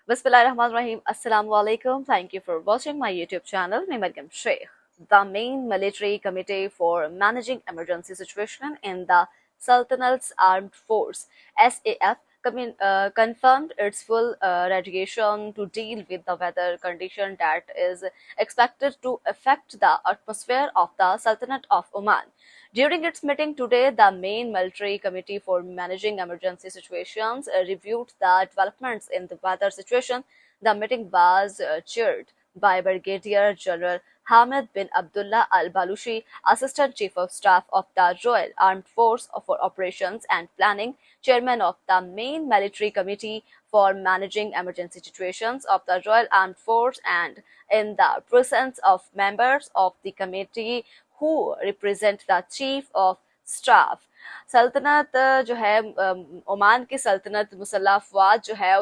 Bismillahirrahmanirrahim. Assalamu alaikum. Thank you for watching my YouTube channel. मैं Maryam Sheikh. The main military committee for managing emergency situation in the Sultanate's armed force (SAF) confirmed its full radiation to deal with the weather condition that is expected to affect the atmosphere of the Sultanate of Oman. During its meeting today, the main military committee for managing emergency situations reviewed the developments in the weather situation. The meeting was chaired by Brigadier General Hamid bin Abdullah Al Balushi, Assistant Chief of Staff of the Royal Armed Force for Operations and Planning, Chairman of the main military committee for managing emergency situations of the Royal Armed Force, and in the presence of members of the committee who represent the Chief of Staff. सल्तनत जो है Oman की सल्तनत मुसल्लह अफवाज जो है